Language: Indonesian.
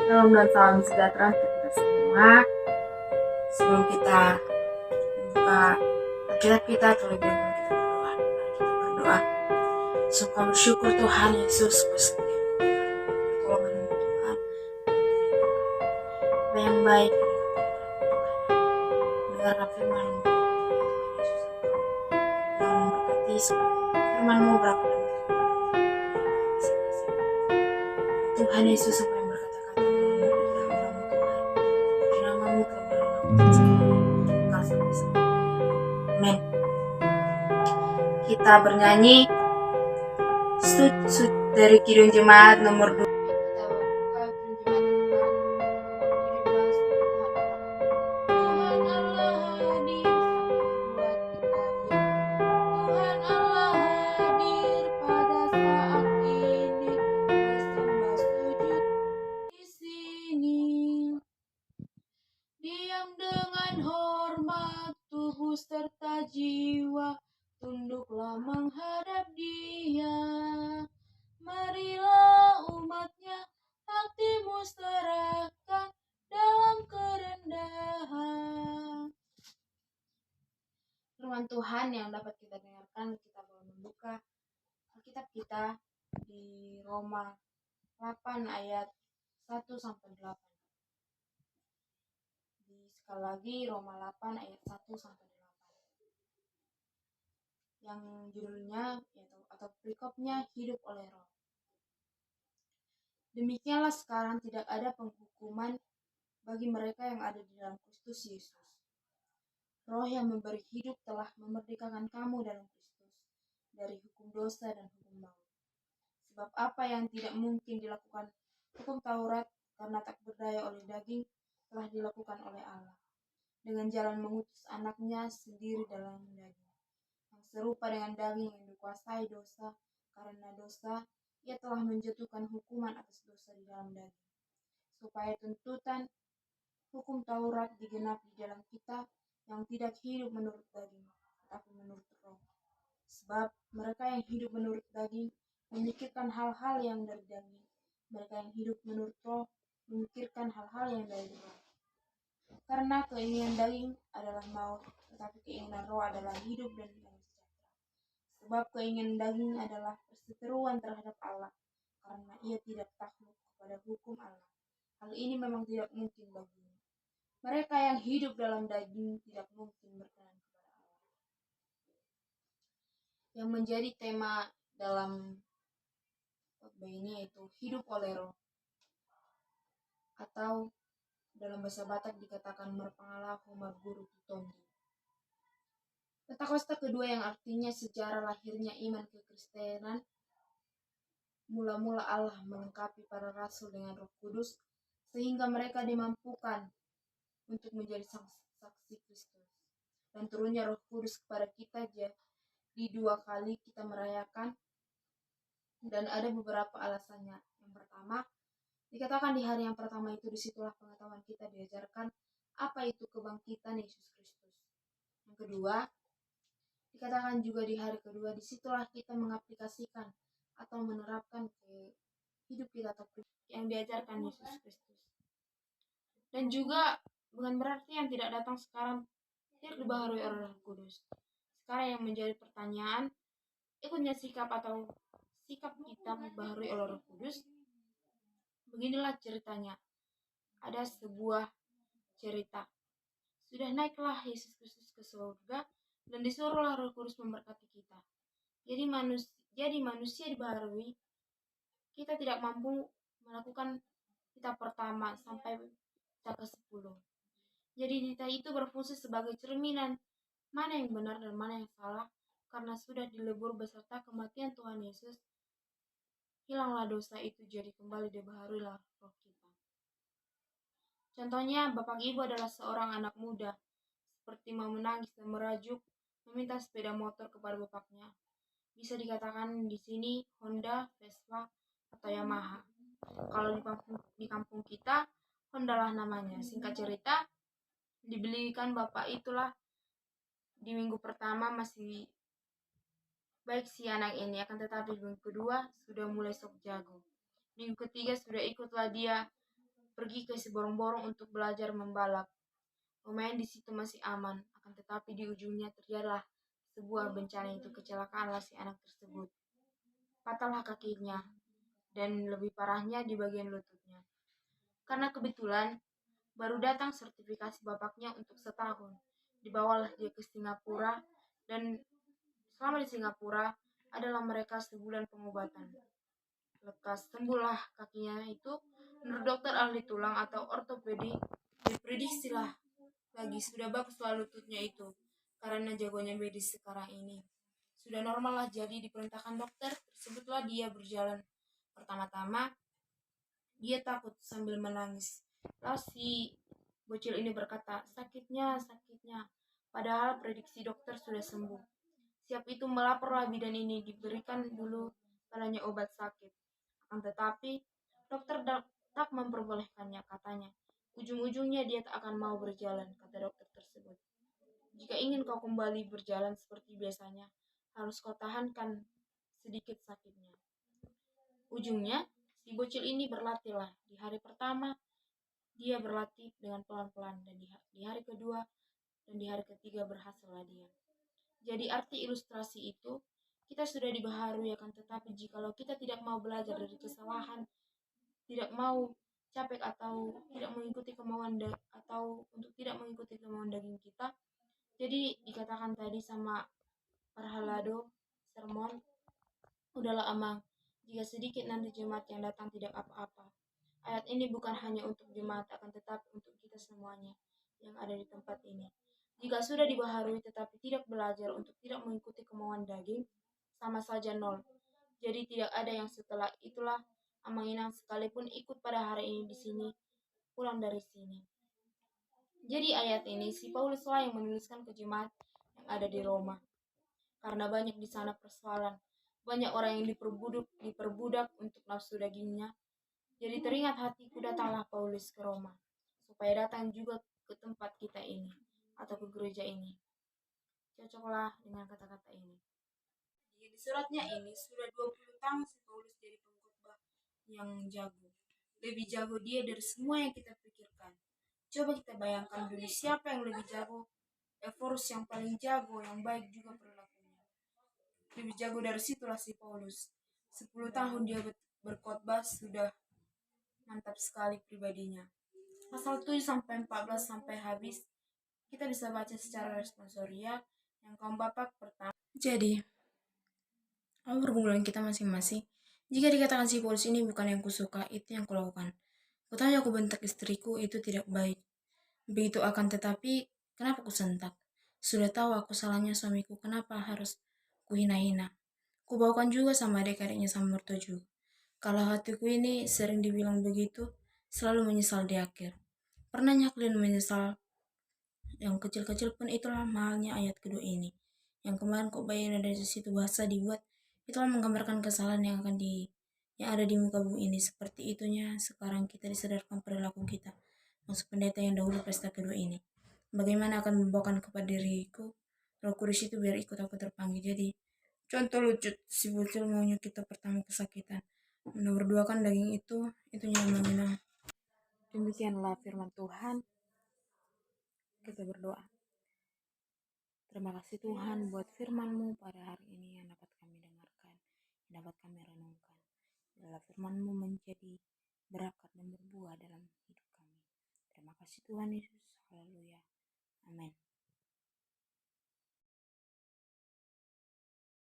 Shalom dan salam sejahtera untuk kita semua. Sebelum kita membuka Alkitab kita, terlebih dahulu kita berdoa. Kita berdoa. Sungguh bersyukur Tuhan Yesus bersedia pertolongan Tuhan. Apa yang baik mendengarkan firman-Mu Tuhan Yesus, yang memberkati firman-Mu berapa dan masing-masing. Tuhan Yesus apa yang berkata-kata dalam Tuhan, namamu Amin. Kita bernyanyi Sud dari Kidung Jemaat nomor 2. Diam dengan hormat, tubuh serta jiwa, tunduklah menghadap Dia. Marilah umatnya, hatimu serahkan dalam kerendahan. Firman Tuhan yang dapat kita dengarkan, kita boleh membuka Alkitab kita di Roma 8 ayat 1-8. Sekali lagi Roma 8 ayat 1-8. Yang judulnya atau perikopnya hidup oleh Roh. Demikianlah sekarang tidak ada penghukuman bagi mereka yang ada di dalam Kristus Yesus. Roh yang memberi hidup telah memerdekakan kamu dalam Kristus dari hukum dosa dan hukum maut. Sebab apa yang tidak mungkin dilakukan hukum Taurat karena tak berdaya oleh daging telah dilakukan oleh Allah dengan jalan mengutus anaknya sendiri dalam daging, yang serupa dengan daging yang dikuasai dosa. Karena dosa, ia telah menjatuhkan hukuman atas dosa di dalam daging, supaya tuntutan hukum Taurat digenapi di dalam kita yang tidak hidup menurut daging, tapi menurut Roh. Sebab mereka yang hidup menurut daging memikirkan hal-hal yang dari daging, mereka yang hidup menurut Roh memikirkan hal-hal yang dari Roh. Karena keinginan daging adalah maut, tetapi keinginan Roh adalah hidup dan damai sejahtera. Sebab keinginan daging adalah perseteruan terhadap Allah, karena ia tidak takluk kepada hukum Allah. Hal ini memang tidak mungkin baginya. Mereka yang hidup dalam daging tidak mungkin berkenan kepada Allah. Yang menjadi tema dalam khotbah ini yaitu hidup oleh Roh, atau dalam bahasa Batak dikatakan merpangala humar guru tutongi. Pentakosta kedua yang artinya sejarah lahirnya iman kekristenan. Mula-mula Allah melengkapi para rasul dengan Roh Kudus sehingga mereka dimampukan untuk menjadi saksi Kristus. Dan turunnya Roh Kudus kepada kita di 2 kali kita merayakan, dan ada beberapa alasannya. Yang pertama, dikatakan di hari yang pertama itu disitulah pengetahuan kita diajarkan apa itu kebangkitan Yesus Kristus. Yang kedua, dikatakan juga di hari kedua disitulah kita mengaplikasikan atau menerapkan ke hidup kita atau yang diajarkan Yesus Kristus. Dan juga bukan berarti yang tidak datang sekarang tidak dibaharui oleh Roh Kudus. Sekarang yang menjadi pertanyaan, ikutnya sikap atau sikap kita dibaharui oleh Roh Kudus. Beginilah ceritanya. Ada sebuah cerita. Sudah naiklah Yesus Kristus ke surga dan disuruhlah Roh Kudus memberkati kita. Jadi manusia dibaharui, kita tidak mampu melakukan kita pertama sampai kita ke-10. Jadi kita itu berfungsi sebagai cerminan mana yang benar dan mana yang salah, karena sudah dilebur beserta kematian Tuhan Yesus. Hilanglah dosa itu, jadi kembali dibaharuilah roh kita. Contohnya, bapak ibu adalah seorang anak muda, seperti mau menangis dan merajuk, meminta sepeda motor kepada bapaknya. Bisa dikatakan di sini Honda, Vespa, atau Yamaha. Kalau di kampung kita, Honda lah namanya. Singkat cerita, dibelikan bapak itulah di minggu pertama masih baik si anak ini, akan tetapi minggu kedua sudah mulai sok jago. Minggu ketiga sudah ikutlah dia pergi ke Siborong-borong untuk belajar membalap. Pemain di situ masih aman, akan tetapi di ujungnya terjadilah sebuah bencana, itu kecelakaanlah si anak tersebut. Patahlah kakinya dan lebih parahnya di bagian lututnya. Karena kebetulan baru datang sertifikasi bapaknya untuk setahun. Dibawalah dia ke Singapura dan selama di Singapura adalah mereka sebulan pengobatan. Lekas sembuhlah kakinya itu, menurut dokter ahli tulang atau ortopedi, diprediksilah lagi sudah baguslah lututnya itu, karena jagonya medis sekarang ini. Sudah normal lah, jadi diperintahkan dokter tersebutlah dia berjalan. Pertama-tama dia takut sambil menangis. Lalu si bocil ini berkata, sakitnya, sakitnya. Padahal prediksi dokter sudah sembuh. Siap itu melaporlah bidan ini, diberikan dulu padanya obat sakit. Akan tetapi dokter tak memperbolehkannya, katanya. Ujung-ujungnya dia tak akan mau berjalan, kata dokter tersebut. Jika ingin kau kembali berjalan seperti biasanya, harus kau tahankan sedikit sakitnya. Ujungnya, si bocil ini berlatihlah. Di hari pertama, dia berlatih dengan pelan-pelan, dan di hari kedua dan di hari ketiga berhasillah dia. Jadi arti ilustrasi itu, kita sudah dibaharui, akan tetapi jikalau kita tidak mau belajar dari kesalahan, tidak mau capek atau tidak mengikuti kemauan atau untuk tidak mengikuti kemauan daging kita, jadi dikatakan tadi sama Parhalado sermon, udahlah amang, jika sedikit nanti jemaat yang datang tidak apa-apa. Ayat ini bukan hanya untuk jemaat, akan tetapi untuk kita semuanya yang ada di tempat ini. Jika sudah dibaharui tetapi tidak belajar untuk tidak mengikuti kemauan daging, sama saja nol. Jadi tidak ada yang setelah itulah Amang Inang sekalipun ikut pada hari ini di sini, pulang dari sini. Jadi ayat ini si Paulus lah yang menuliskan ke jemaat yang ada di Roma. Karena banyak di sana persoalan, banyak orang yang diperbudak untuk nafsu dagingnya. Jadi teringat hatiku, datanglah Paulus ke Roma, supaya datang juga ke tempat kita ini, atau ke gereja ini. Cocoklah dengan kata-kata ini. Di suratnya ini sudah 20 tahun si Paulus jadi pengkhotbah yang jago. Lebih jago dia dari semua yang kita pikirkan. Coba kita bayangkan dulu siapa yang lebih jago. Eforus yang paling jago, yang baik juga perilakunya. Lebih jago dari situlah si Paulus. 10 tahun dia berkhotbah, sudah mantap sekali pribadinya. Pasal 7 sampai 14 sampai habis kita bisa baca secara responsoria yang kaum bapak pertama. Jadi, apa pergumulan kita masing-masing? Jika dikatakan si Paulus ini bukan yang kusuka, itu yang kulakukan. Kutanya aku bentak istriku, itu tidak baik. Begitu akan tetapi, kenapa kusentak? Sudah tahu aku salahnya suamiku, kenapa harus kuhina-hina? Kubawakan juga sama adik-adiknya sama mertua juga. Kalau hatiku ini sering dibilang begitu, selalu menyesal di akhir. Pernah nyaklin menyesal yang kecil-kecil pun, itulah mahalnya ayat kedua ini. Yang kemarin kok bayangin dari situ bahasa dibuat, itulah menggambarkan kesalahan yang yang ada di muka bumi ini. Seperti itunya sekarang kita disadarkan perilaku kita. Maksud pendeta yang dahulu pesta kedua ini. Bagaimana akan membawakan kepada diriku Roh Kudus itu biar ikut aku terpanggil. Jadi contoh lucu, si bocil maunya kita pertama kesakitan, nomor dua kan daging itu nyaman. Demikianlah firman Tuhan. Kita berdoa. Terima kasih Tuhan buat firman-Mu pada hari ini yang dapat kami dengarkan, yang dapat kami renungkan. Biarlah firman-Mu menjadi berkat dan berbuah dalam hidup kami. Terima kasih Tuhan Yesus. Haleluya.